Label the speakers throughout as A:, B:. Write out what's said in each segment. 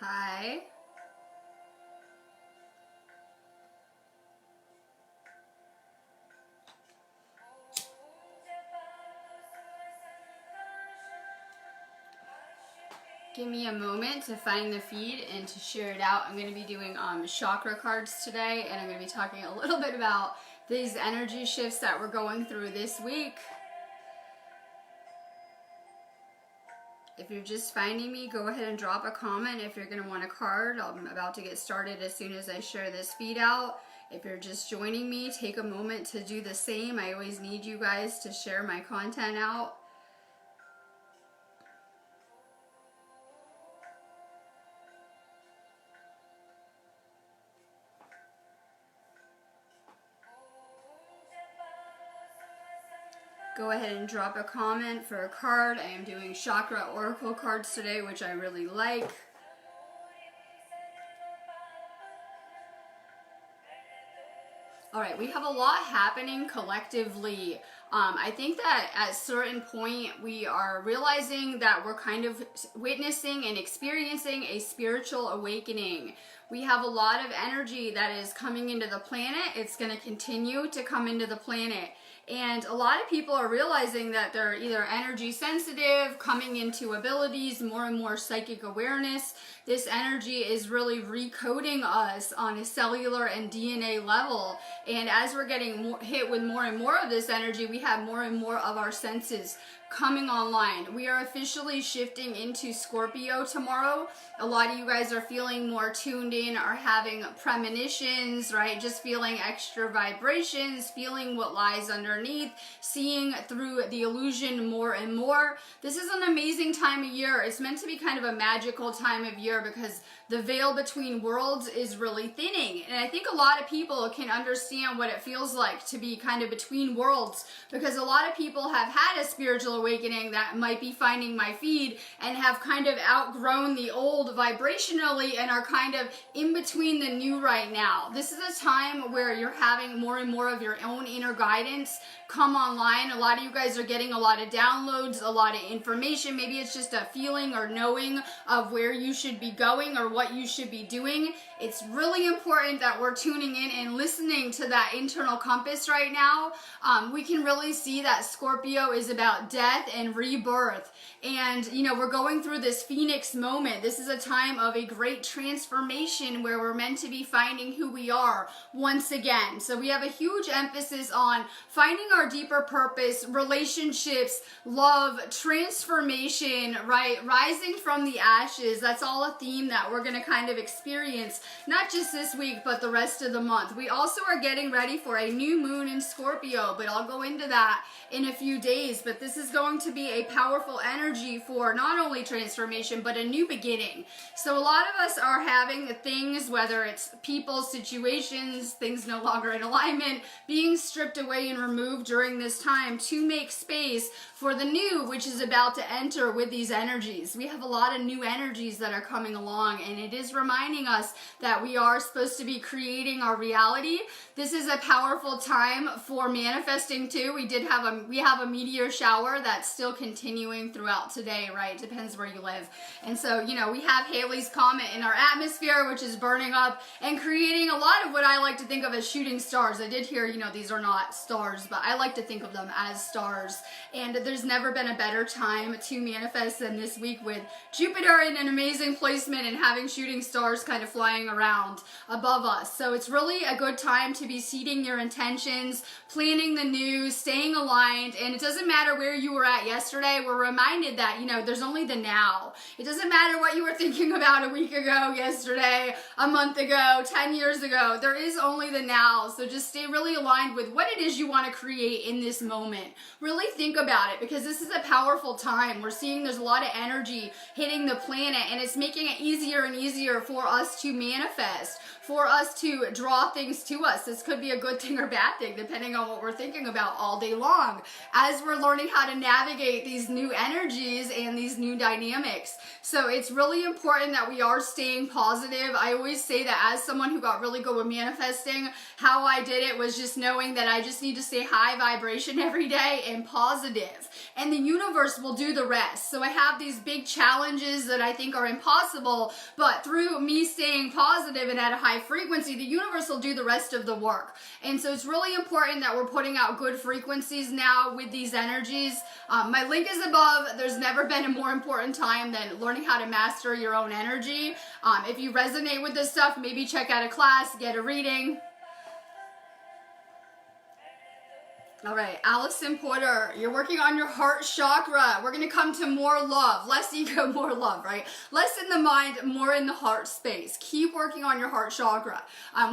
A: Hi. Give me a moment to find the feed and to share it out. I'm going to be doing chakra cards today, and I'm going to be talking a little bit about these energy shifts that we're going through this week. If you're just finding me, go ahead and drop a comment if you're going to want a card. I'm about to get started as soon as I share this feed out. If you're just joining me, take a moment to do the same. I always need you guys to share my content out. Go ahead and drop a comment for a card. I am doing chakra oracle cards today, which I really like. All right, we have a lot happening collectively. I think that at a certain point we are realizing that we're kind of witnessing and experiencing a spiritual awakening. We have a lot of energy that is coming into the planet. It's going to continue to come into the planet. And a lot of people are realizing that they're either energy sensitive, coming into abilities, more and more psychic awareness. This energy is really recoding us on a cellular and DNA level. And as we're getting hit with more and more of this energy, we have more and more of our senses coming online. We are officially shifting into Scorpio tomorrow. A lot of you guys are feeling more tuned in, are having premonitions, right? Just feeling extra vibrations, feeling what lies underneath, seeing through the illusion more and more. This is an amazing time of year. It's meant to be kind of a magical time of year because the veil between worlds is really thinning. And I think a lot of people can understand what it feels like to be kind of between worlds, because a lot of people have had a spiritual awakening that might be finding my feed and have kind of outgrown the old vibrationally and are kind of in between the new right now. This is a time where you're having more and more of your own inner guidance come online. A lot of you guys are getting a lot of downloads, a lot of information. Maybe it's just a feeling or knowing of where you should be going or what you should be doing. It's really important that we're tuning in and listening to that internal compass right now. We can really see that Scorpio is about death and rebirth. And, you know, we're going through this phoenix moment. This is a time of a great transformation where we're meant to be finding who we are once again. So we have a huge emphasis on finding our deeper purpose, relationships, love, transformation, right? Rising from the ashes. That's all a theme that we're going to kind of experience, not just this week, but the rest of the month. We also are getting ready for a new moon in Scorpio, but I'll go into that in a few days. But this is going to be a powerful energy for not only transformation, but a new beginning. So a lot of us are having things, whether it's people, situations, things no longer in alignment, being stripped away and removed during this time to make space for the new, which is about to enter with these energies. We have a lot of new energies that are coming along, and it is reminding us that we are supposed to be creating our reality. This is a powerful time for manifesting too. We have a meteor shower that's still continuing throughout today, right? Depends where you live. And so, you know, we have Halley's Comet in our atmosphere, which is burning up and creating a lot of what I like to think of as shooting stars. I did hear, you know, these are not stars, but I like to think of them as stars. And there's never been a better time to manifest than this week, with Jupiter in an amazing placement and having shooting stars kind of flying around above us. So it's really a good time to be seeding your intentions, planning the new, staying aligned. And it doesn't matter where you were at yesterday. We're reminded that, you know, there's only the now. It doesn't matter what you were thinking about a week ago, yesterday, a month ago, 10 years ago. There is only the now. So just stay really aligned with what it is you want to create in this moment. Really think about it, because this is a powerful time. We're seeing there's a lot of energy hitting the planet, and it's making it easier and easier for us to manifest, for us to draw things to us. This could be a good thing or bad thing, depending on what we're thinking about all day long. As we're learning how to navigate these new energies and these new dynamics. So it's really important that we are staying positive. I always say that as someone who got really good with manifesting, how I did it was just knowing that I just need to stay high vibration every day and positive. And the universe will do the rest. So I have these big challenges that I think are impossible, but through me staying positive and at a high frequency, the universe will do the rest of the work. And so it's really important that we're putting out good frequencies now with these energies. My link is above. There's never been a more important time than learning how to master your own energy. If you resonate with this stuff, maybe check out a class, get a reading. All right, Allison Porter, you're working on your heart chakra. We're going to come to more love, less ego, more love, right? Less in the mind, more in the heart space. Keep working on your heart chakra.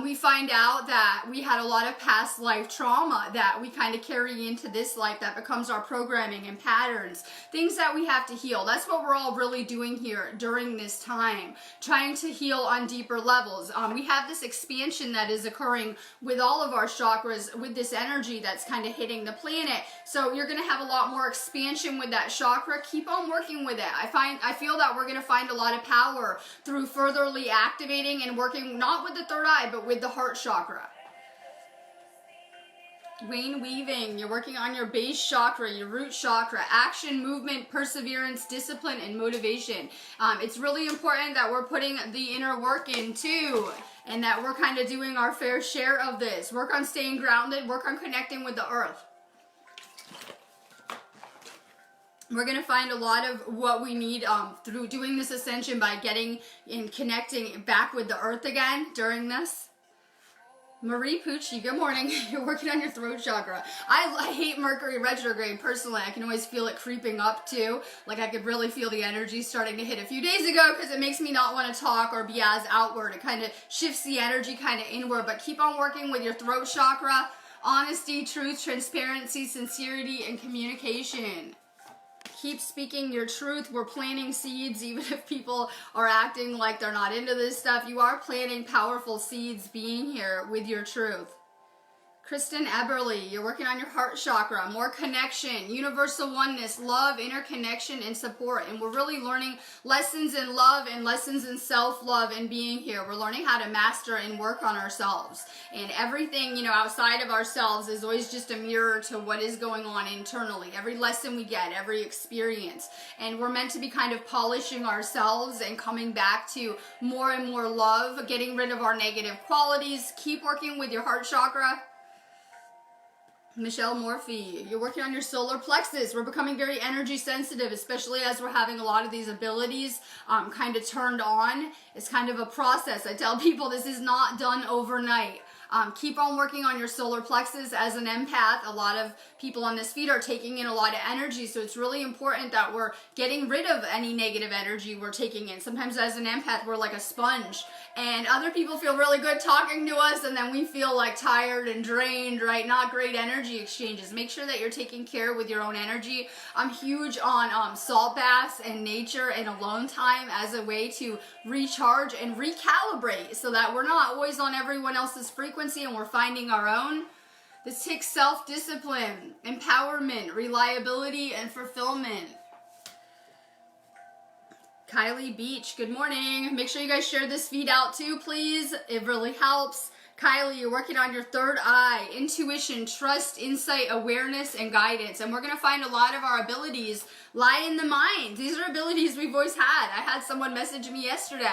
A: We find out that we had a lot of past life trauma that we kind of carry into this life that becomes our programming and patterns, things that we have to heal. That's what we're all really doing here during this time, trying to heal on deeper levels. We have this expansion that is occurring with all of our chakras, with this energy that's kind of hitting the planet. So you're going to have a lot more expansion with that chakra. Keep on working with it. I feel that we're going to find a lot of power through furtherly activating and working not with the third eye, but with the heart chakra. Wayne Weaving, you're working on your base chakra, your root chakra, action, movement, perseverance, discipline, and motivation. It's really important that we're putting the inner work in too, and that we're kind of doing our fair share of this. Work on staying grounded, work on connecting with the earth. We're going to find a lot of what we need through doing this ascension by getting and connecting back with the earth again during this. Marie Pucci, good morning. You're working on your throat chakra. I hate Mercury retrograde personally. I can always feel it creeping up too. Like I could really feel the energy starting to hit a few days ago because it makes me not want to talk or be as outward. It kind of shifts the energy kind of inward, but keep on working with your throat chakra. Honesty, truth, transparency, sincerity, and communication. Keep speaking your truth. We're planting seeds, even if people are acting like they're not into this stuff. You are planting powerful seeds being here with your truth. Kristen Eberly, you're working on your heart chakra, more connection, universal oneness, love, interconnection, and support. And we're really learning lessons in love and lessons in self-love and being here. We're learning how to master and work on ourselves. And everything, outside of ourselves is always just a mirror to what is going on internally. Every lesson we get, every experience. And we're meant to be kind of polishing ourselves and coming back to more and more love, getting rid of our negative qualities. Keep working with your heart chakra. Michelle Morphy, you're working on your solar plexus. We're becoming very energy sensitive, especially as we're having a lot of these abilities kind of turned on. It's kind of a process. I tell people this is not done overnight. Keep on working on your solar plexus. As an empath, a lot of people on this feed are taking in a lot of energy, so it's really important that we're getting rid of any negative energy we're taking in. Sometimes as an empath, we're like a sponge, and other people feel really good talking to us, and then we feel like tired and drained, right? Not great energy exchanges. Make sure that you're taking care with your own energy. I'm huge on salt baths and nature and alone time as a way to recharge and recalibrate so that we're not always on everyone else's frequency and we're finding our own. This takes self-discipline, empowerment, reliability, and fulfillment. Kylie Beach, good morning. Make sure you guys share this feed out too, please. It really helps. Kylie, you're working on your third eye, intuition, trust, insight, awareness, and guidance. And we're going to find a lot of our abilities lie in the mind. These are abilities we've always had. I had someone message me yesterday,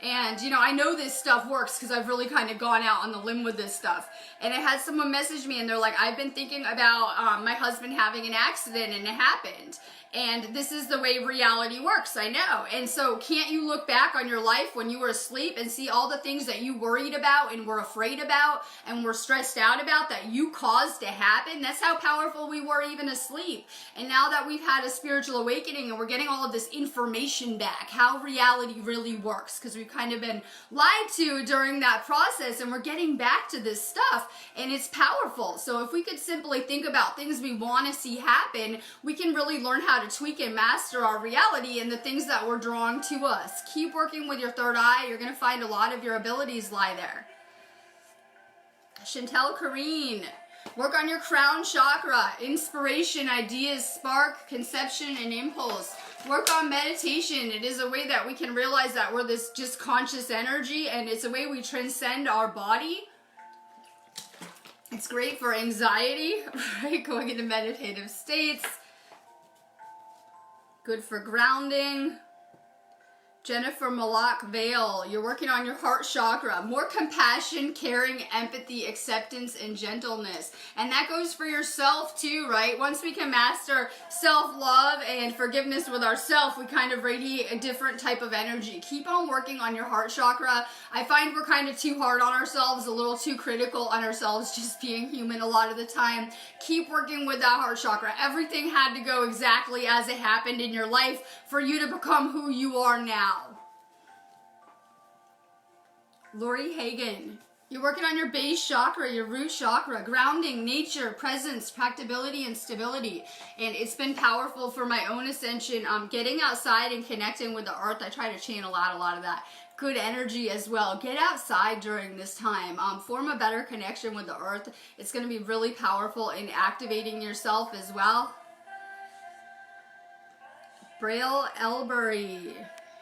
A: and I know this stuff works because I've really kind of gone out on the limb with this stuff. And I had someone message me and they're like, I've been thinking about my husband having an accident and it happened. And this is the way reality works, I know. And so can't you look back on your life when you were asleep and see all the things that you worried about and were afraid about and were stressed out about that you caused to happen? That's how powerful we were even asleep. And now that we've had a spiritual awakening and we're getting all of this information back, how reality really works, because we've kind of been lied to during that process, and we're getting back to this stuff, and it's powerful. So if we could simply think about things we want to see happen, we can really learn how to tweak and master our reality and the things that were drawn to us. Keep working with your third eye. You're going to find a lot of your abilities lie there. Chantel Kareen, Work on your crown chakra, inspiration, ideas, spark, conception, and impulse. Work on meditation. It is a way that we can realize that we're this just conscious energy, and it's a way we transcend our body. It's great for anxiety, right? Going into meditative states. Good for grounding. Jennifer Malak Vale, you're working on your heart chakra. More compassion, caring, empathy, acceptance, and gentleness. And that goes for yourself too, right? Once we can master self-love and forgiveness with ourselves, we kind of radiate a different type of energy. Keep on working on your heart chakra. I find we're kind of too hard on ourselves, a little too critical on ourselves, just being human a lot of the time. Keep working with that heart chakra. Everything had to go exactly as it happened in your life for you to become who you are now. Lori Hagen, you're working on your base chakra, your root chakra, grounding, nature, presence, practicability, and stability. And it's been powerful for my own ascension. Getting outside and connecting with the earth, I try to channel out a lot of that good energy as well. Get outside during this time. Form a better connection with the earth. It's going to be really powerful in activating yourself as well. Braille Elbury,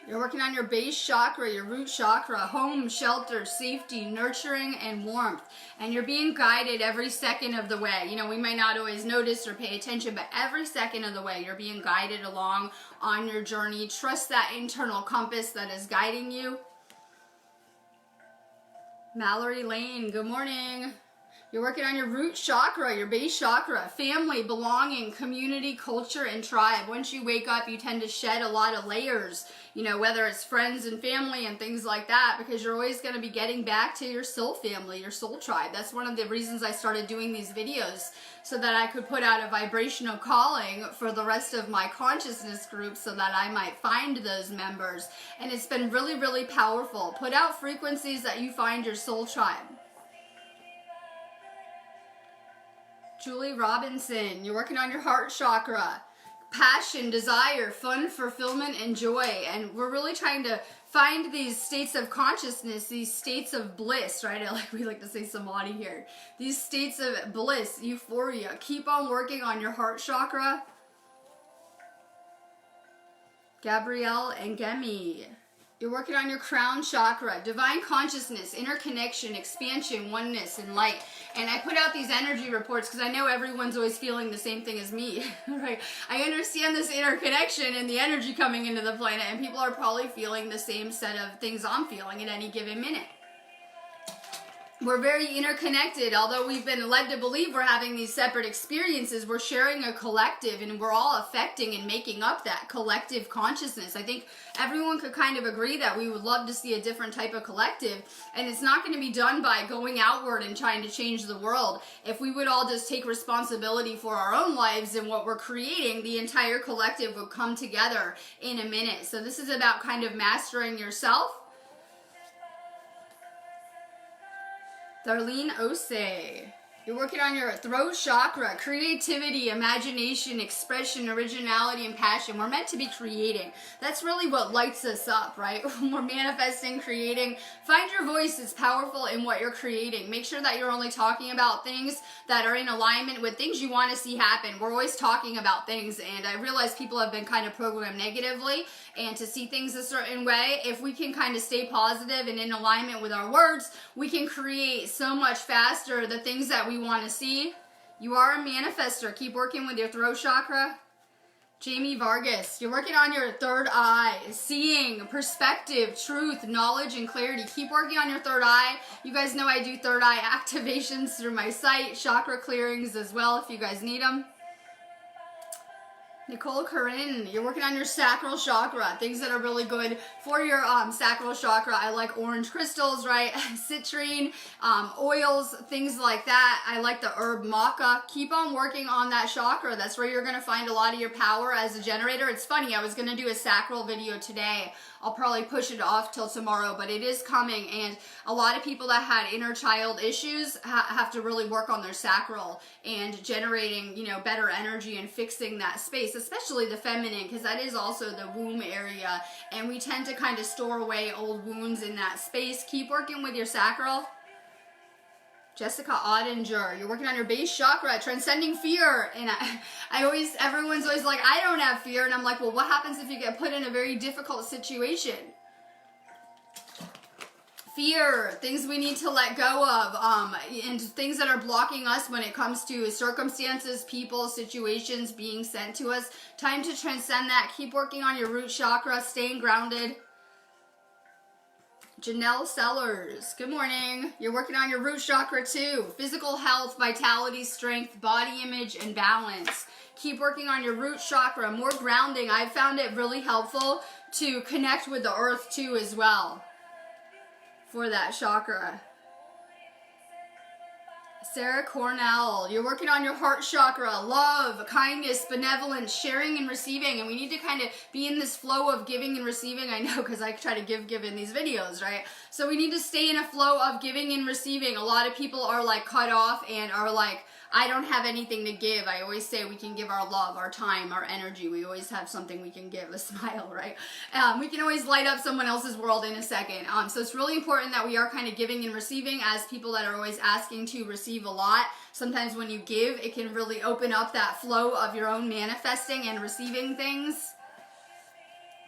A: you're working on your base chakra, your root chakra, home, shelter, safety, nurturing, and warmth. And you're being guided every second of the way. You know, we might not always notice or pay attention, but every second of the way, you're being guided along on your journey. Trust that internal compass that is guiding you. Mallory Lane, good morning. You're working on your root chakra, your base chakra, family, belonging, community, culture, and tribe. Once you wake up, you tend to shed a lot of layers, you know, whether it's friends and family and things like that, because you're always going to be getting back to your soul family, your soul tribe. That's one of the reasons I started doing these videos, so that I could put out a vibrational calling for the rest of my consciousness group so that I might find those members. And it's been really, really powerful. Put out frequencies that you find your soul tribe. Julie Robinson, you're working on your heart chakra. Passion, desire, fun, fulfillment, and joy. And we're really trying to find these states of consciousness, these states of bliss, right? We like to say samadhi here. These states of bliss, euphoria. Keep on working on your heart chakra. Gabrielle and Gemi, you're working on your crown chakra, divine consciousness, interconnection, expansion, oneness, and light. And I put out these energy reports because I know everyone's always feeling the same thing as me, right? I understand this interconnection and the energy coming into the planet, and people are probably feeling the same set of things I'm feeling at any given minute. We're very interconnected. Although we've been led to believe we're having these separate experiences, we're sharing a collective, and we're all affecting and making up that collective consciousness. I think everyone could kind of agree that we would love to see a different type of collective, and it's not going to be done by going outward and trying to change the world. If we would all just take responsibility for our own lives and what we're creating, the entire collective would come together in a minute. So this is about kind of mastering yourself. Darlene Osei, you're working on your throat chakra, creativity, imagination, expression, originality, and passion. We're meant to be creating. That's really what lights us up, right? When we're manifesting, creating. Find your voice. It's powerful in what you're creating. Make sure that you're only talking about things that are in alignment with things you want to see happen. We're always talking about things, and I realize people have been kind of programmed negatively and to see things a certain way. If we can kind of stay positive and in alignment with our words, we can create so much faster the things that we want to see. You are a manifester. Keep working with your throat chakra. Jamie Vargas, you're working on your third eye, seeing, perspective, truth, knowledge, and clarity. Keep working on your third eye. You guys know I do third eye activations through my site, chakra clearings as well if you guys need them. Nicole Corinne, you're working on your sacral chakra, things that are really good for your sacral chakra. I like orange crystals, right? Citrine, oils, things like that. I like the herb maca. Keep on working on that chakra. That's where you're going to find a lot of your power as a generator. It's funny, I was going to do a sacral video today. I'll probably push it off till tomorrow, but it is coming, and a lot of people that had inner child issues have to really work on their sacral and generating, you know, better energy and fixing that space, especially the feminine, because that is also the womb area, and we tend to kind of store away old wounds in that space. Keep working with your sacral. Jessica Ottinger, you're working on your base chakra, transcending fear. And everyone's always like, I don't have fear. And I'm like, well, what happens if you get put in a very difficult situation? Fear, things we need to let go of, and things that are blocking us when it comes to circumstances, people, situations being sent to us. Time to transcend that. Keep working on your root chakra, staying grounded. Janelle Sellers, good morning. You're working on your root chakra too. Physical health, vitality, strength, body image, and balance. Keep working on your root chakra, more grounding. I've found it really helpful to connect with the earth too as well for that chakra. Sarah Cornell, you're working on your heart chakra, love, kindness, benevolence, sharing and receiving. And we need to kind of be in this flow of giving and receiving. I know, because I try to give in these videos, right? So we need to stay in a flow of giving and receiving. A lot of people are like cut off and are like, I don't have anything to give. I always say we can give our love, our time, our energy. We always have something we can give, a smile, right? We can always light up someone else's world in a second. So it's really important that we are kind of giving and receiving as people that are always asking to receive a lot. Sometimes when you give, it can really open up that flow of your own manifesting and receiving things.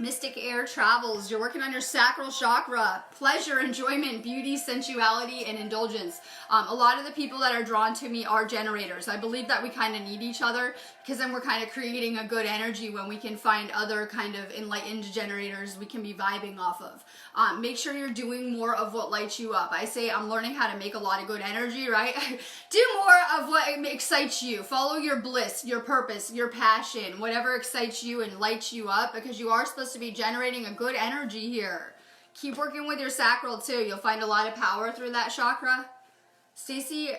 A: Mystic Air Travels, you're working on your sacral chakra, pleasure, enjoyment, beauty, sensuality, and indulgence. A lot of the people that are drawn to me are generators. I believe that we kind of need each other, because then we're kind of creating a good energy when we can find other kind of enlightened generators we can be vibing off of. Make sure you're doing more of what lights you up. I say I'm learning how to make a lot of good energy, right? Do more of what excites you. Follow your bliss, your purpose, your passion, whatever excites you and lights you up, because you are supposed to be generating a good energy here. Keep working with your sacral too. You'll find a lot of power through that chakra. Stacy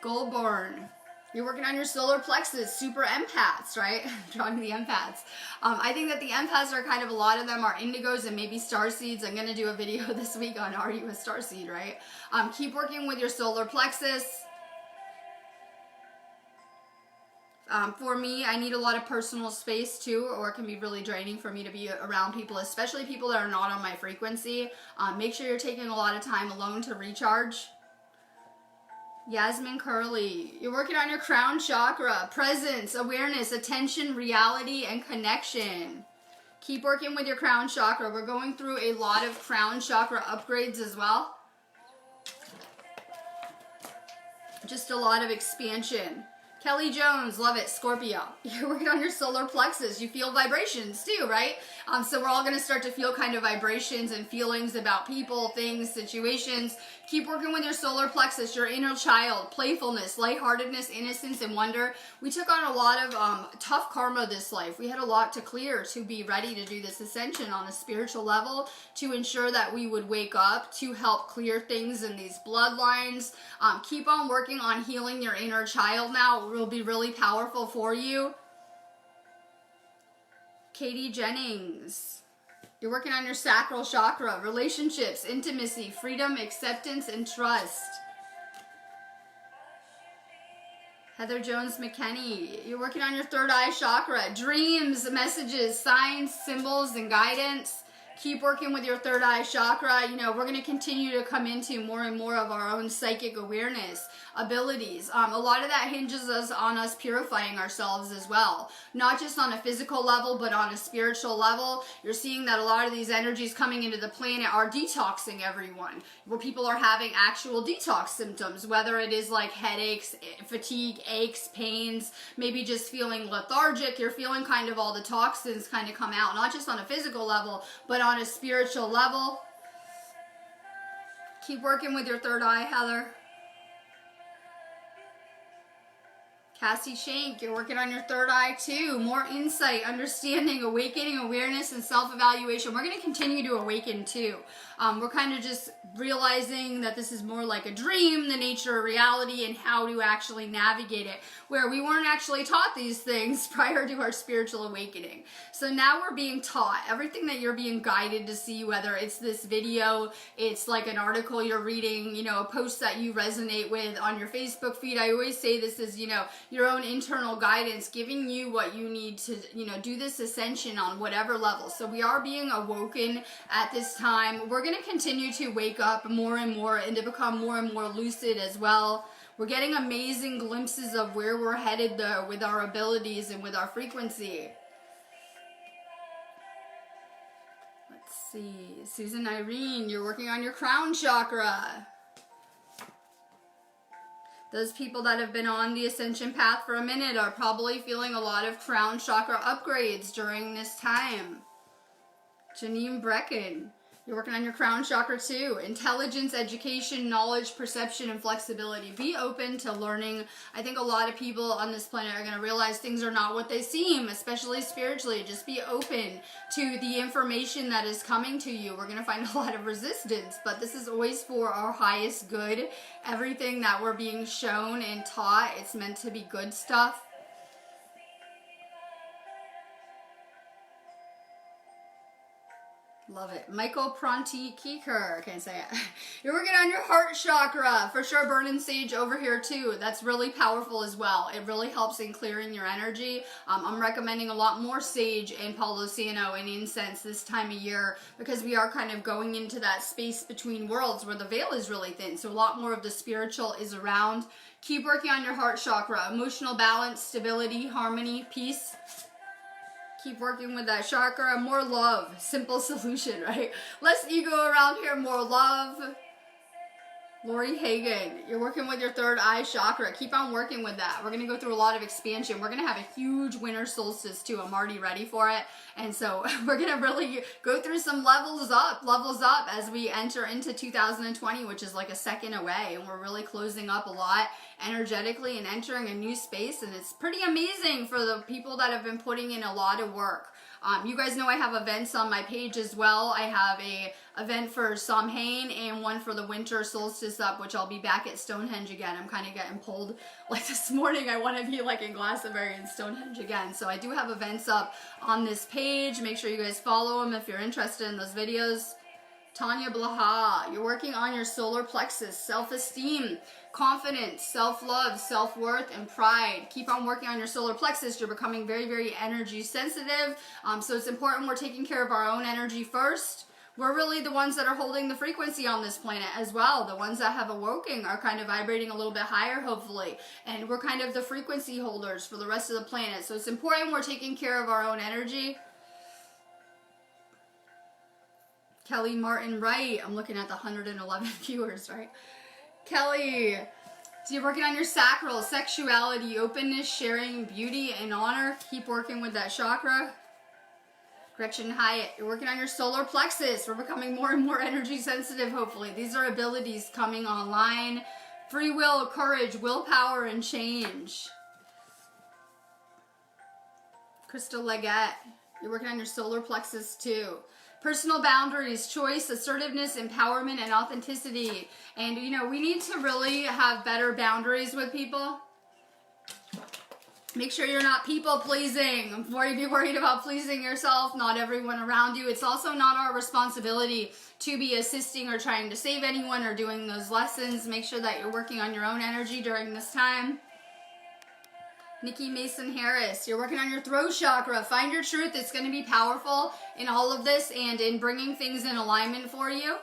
A: Goldborn, you're working on your solar plexus, super empaths, right? Drawing the empaths. I think that the empaths are kind of, a lot of them are indigos and maybe starseeds. I'm going to do a video this week on, are you a starseed, right? Keep working with your solar plexus. For me, I need a lot of personal space too, or it can be really draining for me to be around people, especially people that are not on my frequency. Make sure you're taking a lot of time alone to recharge. Yasmin Curley, you're working on your crown chakra, presence, awareness, attention, reality, and connection. Keep working with your crown chakra. We're going through a lot of crown chakra upgrades as well. Just a lot of expansion. Kelly Jones, love it. Scorpio, you're working on your solar plexus. You feel vibrations too, right? So we're all going to start to feel kind of vibrations and feelings about people, things, situations. Keep working with your solar plexus, your inner child, playfulness, lightheartedness, innocence, and wonder. We took on a lot of tough karma this life. We had a lot to clear to be ready to do this ascension on a spiritual level, to ensure that we would wake up, to help clear things in these bloodlines. Keep on working on healing your inner child now. It will be really powerful for you. Katie Jennings, you're working on your sacral chakra, relationships, intimacy, freedom, acceptance, and trust. Heather Jones McKenney, you're working on your third eye chakra, dreams, messages, signs, symbols, and guidance. Keep working with your third eye chakra. You know, we're going to continue to come into more and more of our own psychic awareness, abilities. A lot of that hinges on us purifying ourselves as well. Not just on a physical level, but on a spiritual level. You're seeing that a lot of these energies coming into the planet are detoxing everyone. Where people are having actual detox symptoms, whether it is like headaches, fatigue, aches, pains, maybe just feeling lethargic. You're feeling kind of all the toxins kind of come out, not just on a physical level, but on a spiritual level. Keep working with your third eye, Heather. Cassie Shank, you're working on your third eye too. More insight, understanding, awakening, awareness, and self-evaluation. We're going to continue to awaken too. We're kind of just realizing that this is more like a dream, the nature of reality, and how to actually navigate it, where we weren't actually taught these things prior to our spiritual awakening. So now we're being taught everything that you're being guided to see, whether it's this video, it's like an article you're reading, you know, a post that you resonate with on your Facebook feed. I always say this is, you know, your own internal guidance, giving you what you need to, you know, do this ascension on whatever level. So we are being awoken at this time. We're going to continue to wake up more and more and to become more and more lucid as well. We're getting amazing glimpses of where we're headed though with our abilities and with our frequency. Let's see. Susan Irene, you're working on your crown chakra. Those people that have been on the ascension path for a minute are probably feeling a lot of crown chakra upgrades during this time. Janine Brecken, you're working on your crown chakra too. Intelligence, education, knowledge, perception, and flexibility. Be open to learning. I think a lot of people on this planet are going to realize things are not what they seem, especially spiritually. Just be open to the information that is coming to you. We're going to find a lot of resistance, but this is always for our highest good. Everything that we're being shown and taught, it's meant to be good stuff. Love it. Michael Pronti Kieker, can't say it. You're working on your heart chakra. For sure, burning sage over here too. That's really powerful as well. It really helps in clearing your energy. I'm recommending a lot more sage and Palo Santo and incense this time of year because we are kind of going into that space between worlds where the veil is really thin. So a lot more of the spiritual is around. Keep working on your heart chakra. Emotional balance, stability, harmony, peace. Keep working with that chakra. More love. Simple solution, right? Less ego around here. More love. Lori Hagen, you're working with your third eye chakra. Keep on working with that. We're going to go through a lot of expansion. We're going to have a huge winter solstice too. I'm already ready for it. And so we're going to really go through some levels up as we enter into 2020, which is like a second away. And we're really closing up a lot energetically and entering a new space. And it's pretty amazing for the people that have been putting in a lot of work. You guys know I have events on my page as well. I have a event for Samhain and one for the winter solstice up, which I'll be back at Stonehenge again. I'm kind of getting pulled. Like this morning, I want to be like in Glastonbury and Stonehenge again. So I do have events up on this page. Make sure you guys follow them if you're interested in those videos. Tanya Blaha, you're working on your solar plexus, self-esteem, confidence, self-love, self-worth, and pride. Keep on working on your solar plexus. You're becoming very, very energy sensitive. So it's important we're taking care of our own energy first. We're really the ones that are holding the frequency on this planet as well. The ones that have awoken are kind of vibrating a little bit higher, hopefully. And we're kind of the frequency holders for the rest of the planet. So it's important we're taking care of our own energy. Kelly Martin Wright. I'm looking at the 111 viewers, right? Kelly, so you're working on your sacral, sexuality, openness, sharing, beauty, and honor. Keep working with that chakra. Gretchen Hyatt, you're working on your solar plexus. We're becoming more and more energy sensitive, hopefully. These are abilities coming online. Free will, courage, willpower, and change. Crystal Leggett, you're working on your solar plexus too. Personal boundaries, choice, assertiveness, empowerment, and authenticity. And, you know, we need to really have better boundaries with people. Make sure you're not people pleasing. Before you be worried about pleasing yourself, not everyone around you. It's also not our responsibility to be assisting or trying to save anyone or doing those lessons. Make sure that you're working on your own energy during this time. Nikki Mason Harris, you're working on your throat chakra. Find your truth. It's going to be powerful in all of this and in bringing things in alignment for you.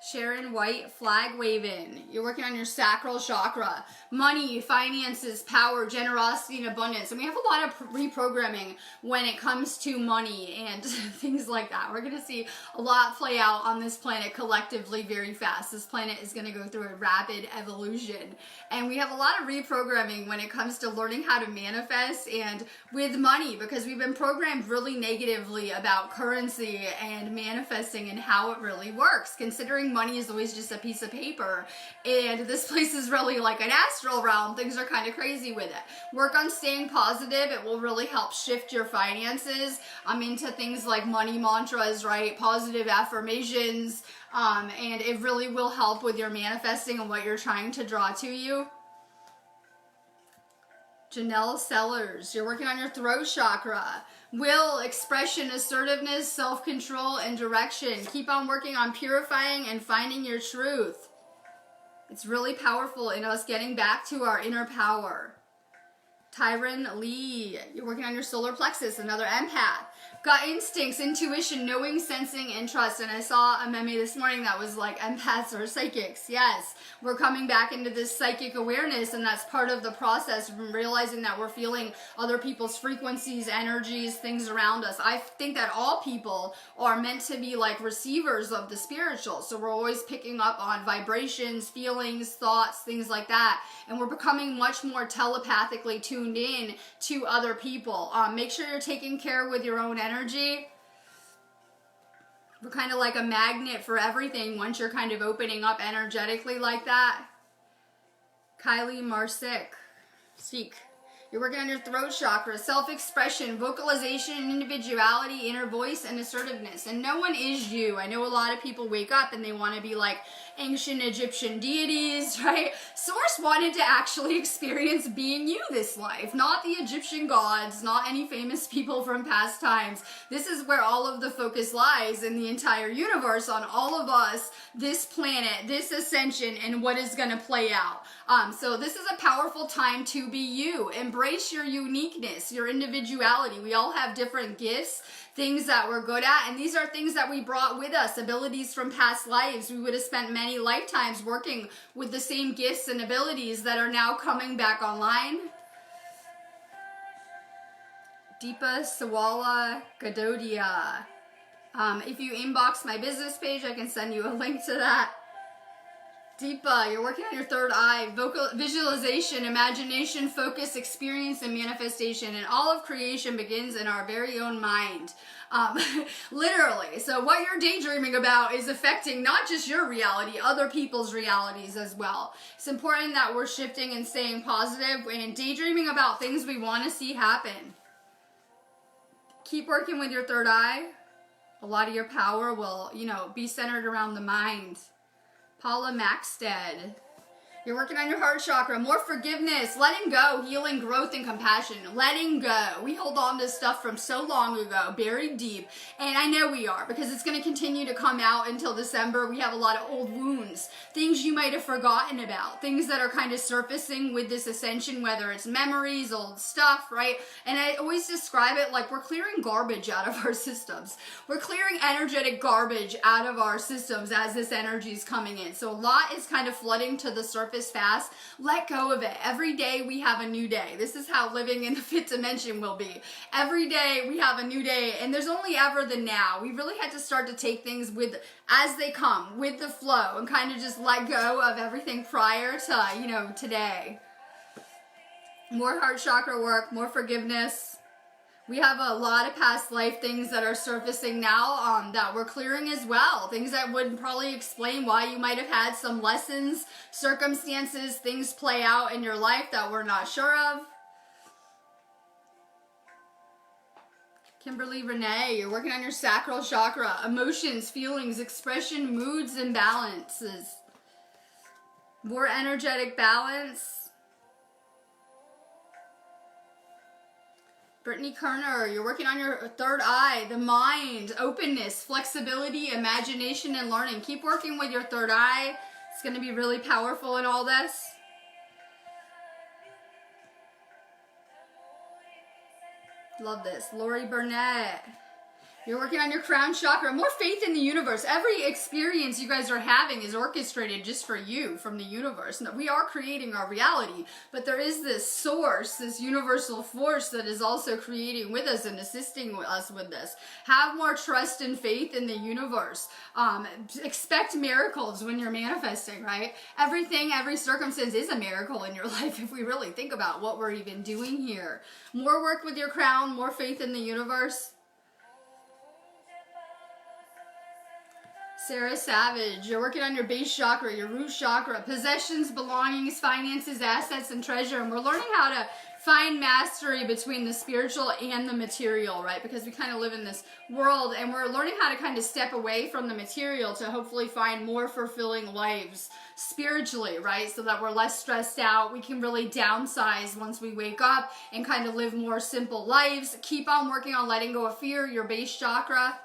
A: Sharon White, flag waving. You're working on your sacral chakra. Money, finances, power, generosity, and abundance. And we have a lot of reprogramming when it comes to money and things like that. We're going to see a lot play out on this planet collectively very fast. This planet is going to go through a rapid evolution. And we have a lot of reprogramming when it comes to learning how to manifest and with money, because we've been programmed really negatively about currency and manifesting and how it really works, considering money is always just a piece of paper, and this place is really like an astral realm. Things are kind of crazy with it. Work on staying positive. It will really help shift your finances into things like money mantras, right? Positive affirmations, and it really will help with your manifesting and what you're trying to draw to you. Janelle Sellers, you're working on your throat chakra. Will, expression, assertiveness, self-control, and direction. Keep on working on purifying and finding your truth. It's really powerful in us getting back to our inner power. Tyron Lee, you're working on your solar plexus, another empath. Gut instincts, intuition, knowing, sensing, and trust. And I saw a meme this morning that was like empaths or psychics. Yes, we're coming back into this psychic awareness, and that's part of the process from realizing that we're feeling other people's frequencies, energies, things around us. I think that all people are meant to be like receivers of the spiritual. So we're always picking up on vibrations, feelings, thoughts, things like that. And we're becoming much more telepathically tuned in to other people. Make sure you're taking care with your own energy. We're kind of like a magnet for everything once you're kind of opening up energetically like that. Kylie Marsick. Seek. You're working on your throat chakra, self-expression, vocalization, individuality, inner voice, and assertiveness. And no one is you. I know a lot of people wake up and they want to be like ancient Egyptian deities, right? Source wanted to actually experience being you this life, not the Egyptian gods, not any famous people from past times. This is where all of the focus lies in the entire universe, on all of us, this planet, this ascension, and what is going to play out. So this is a powerful time to be you. Embrace your uniqueness, your individuality. We all have different gifts, things that we're good at, and these are things that we brought with us, abilities from past lives. We would have spent many lifetimes working with the same gifts and abilities that are now coming back online. Deepa Sawala Gadodia. If you inbox my business page, I can send you a link to that. Deepa, you're working on your third eye, visualization, imagination, focus, experience, and manifestation. And all of creation begins in our very own mind. Literally. So what you're daydreaming about is affecting not just your reality, other people's realities as well. It's important that we're shifting and staying positive and daydreaming about things we want to see happen. Keep working with your third eye. A lot of your power will, be centered around the mind. Paula Maxted. You're working on your heart chakra. More forgiveness, letting go, healing, growth, and compassion. Letting go. We hold on to stuff from so long ago, buried deep. And I know we are, because it's going to continue to come out until December. We have a lot of old wounds, things you might have forgotten about, things that are kind of surfacing with this ascension, whether it's memories, old stuff, right? And I always describe it like we're clearing garbage out of our systems. We're clearing energetic garbage out of our systems as this energy is coming in. So a lot is kind of flooding to the surface fast. Let go of it. Every day we have a new day. This is how living in the fifth dimension will be. Every day we have a new day, and there's only ever the now. We really had to start to take things as they come, with the flow, and kind of just let go of everything prior to, today. More heart chakra work, more forgiveness. We have a lot of past life things that are surfacing now that we're clearing as well. Things that would probably explain why you might have had some lessons, circumstances, things play out in your life that we're not sure of. Kimberly Renee, you're working on your sacral chakra. Emotions, feelings, expression, moods, and balances. More energetic balance. Brittany Kerner, you're working on your third eye, the mind, openness, flexibility, imagination, and learning. Keep working with your third eye. It's going to be really powerful in all this. Love this. Lori Burnett. You're working on your crown chakra. More faith in the universe. Every experience you guys are having is orchestrated just for you from the universe. Now, we are creating our reality, but there is this source, this universal force that is also creating with us and assisting us with this. Have more trust and faith in the universe. Expect miracles when you're manifesting, right? Everything, every circumstance is a miracle in your life if we really think about what we're even doing here. More work with your crown, more faith in the universe. Sarah Savage, you're working on your base chakra, your root chakra, possessions, belongings, finances, assets, and treasure. And we're learning how to find mastery between the spiritual and the material, right? Because we kind of live in this world, and we're learning how to kind of step away from the material to hopefully find more fulfilling lives spiritually, right? So that we're less stressed out. We can really downsize once we wake up and kind of live more simple lives. Keep on working on letting go of fear, your base chakra.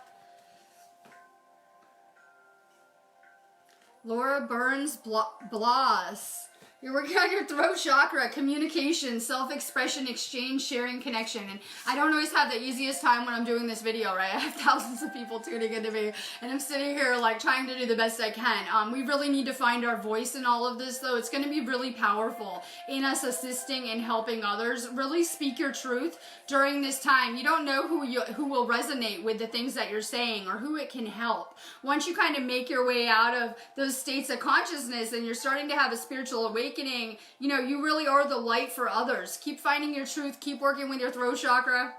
A: Laura Burns Bloss. You're working on your throat chakra, communication, self-expression, exchange, sharing, connection. And I don't always have the easiest time when I'm doing this video, right? I have thousands of people tuning into me, and I'm sitting here like trying to do the best I can. We really need to find our voice in all of this, though. It's going to be really powerful in us assisting and helping others. Really speak your truth during this time. You don't know who will resonate with the things that you're saying or who it can help. Once you kind of make your way out of those states of consciousness and you're starting to have a spiritual awakening, you know, you really are the light for others. Keep finding your truth. Keep working with your throat chakra.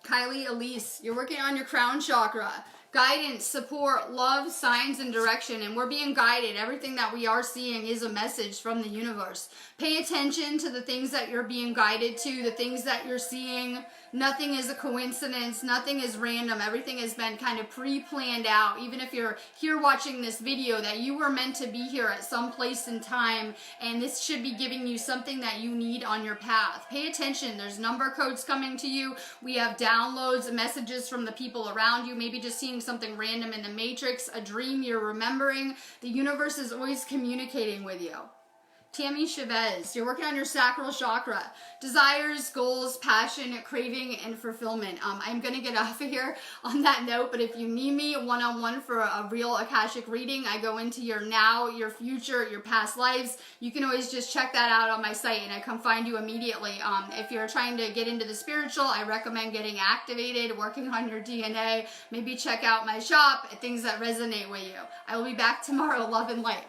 A: Kylie Elise, you're working on your crown chakra. Guidance, support, love, signs, and direction. And we're being guided. Everything that we are seeing is a message from the universe. Pay attention to the things that you're being guided to, the things that you're seeing. Nothing is a coincidence. Nothing is random. Everything has been kind of pre-planned out. Even if you're here watching this video, that you were meant to be here at some place in time, and this should be giving you something that you need on your path. Pay attention. There's number codes coming to you. We have downloads, messages from the people around you, maybe just seeing something random in the matrix, a dream you're remembering. The universe is always communicating with you. Tammy Chavez, you're working on your sacral chakra. Desires, goals, passion, craving, and fulfillment. I'm going to get off of here on that note, but if you need me one-on-one for a real Akashic reading, I go into your now, your future, your past lives. You can always just check that out on my site, and I come find you immediately. If you're trying to get into the spiritual, I recommend getting activated, working on your DNA. Maybe check out my shop, things that resonate with you. I will be back tomorrow. Love and light.